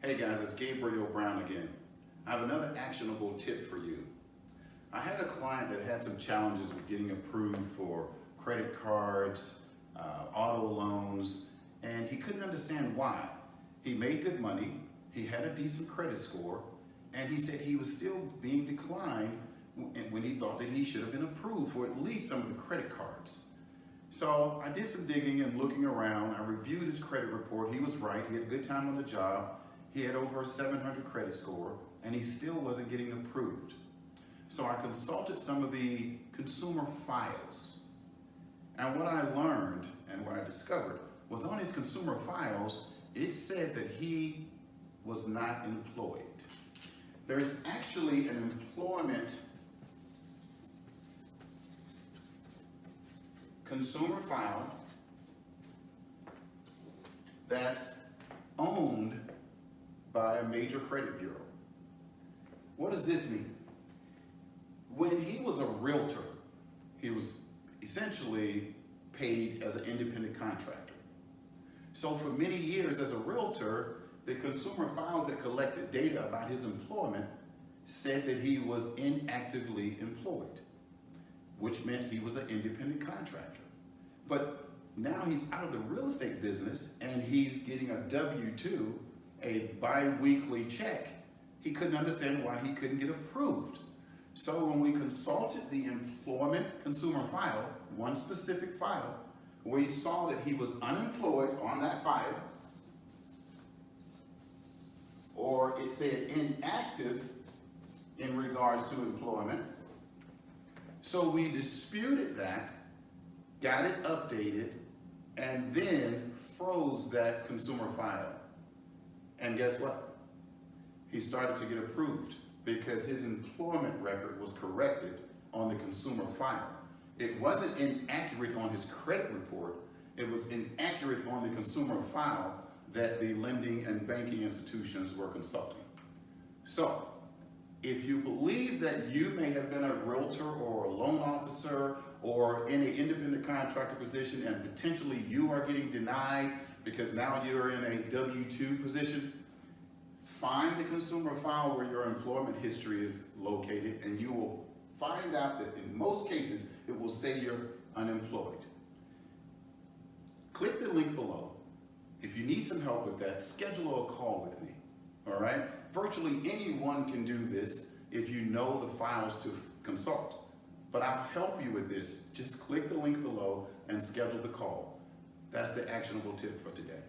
Hey guys, it's Gabriel Brown again. I have another actionable tip for you. I had a client that had some challenges with getting approved for credit cards, auto loans, and he couldn't understand why. He made good money, he had a decent credit score, and he said he was still being declined when he thought that he should have been approved for at least some of the credit cards. So I did some digging and looking around. I reviewed his credit report. He was right. He had a good time on the job. He had over a 700 credit score, and he still wasn't getting approved. So I consulted some of the consumer files. And what I learned and what I discovered was on his consumer files, it said that he was not employed. There's actually an employment consumer file that's owned by a major credit bureau. What does this mean? When he was a realtor, he was essentially paid as an independent contractor. So for many years as a realtor, the consumer files that collected data about his employment said that he was inactively employed, which meant he was an independent contractor. But now he's out of the real estate business and he's getting a W-2, a bi-weekly check. He couldn't understand why he couldn't get approved. So when we consulted the employment consumer file, one specific file, we saw that he was unemployed on that file, or it said inactive in regards to employment. So we disputed that, got it updated, and then froze that consumer file. And guess what? He started to get approved because his employment record was corrected on the consumer file. It wasn't inaccurate on his credit report, it was inaccurate on the consumer file that the lending and banking institutions were consulting. So, if you believe that you may have been a realtor or a loan officer or in an independent contractor position and potentially you are getting denied because now you're in a W-2 position, find the consumer file where your employment history is located and you will find out that in most cases it will say you're unemployed. Click the link below. If you need some help with that, schedule a call with me, all right? Virtually anyone can do this if you know the files to consult. But I'll help you with this. Just click the link below and schedule the call. That's the actionable tip for today.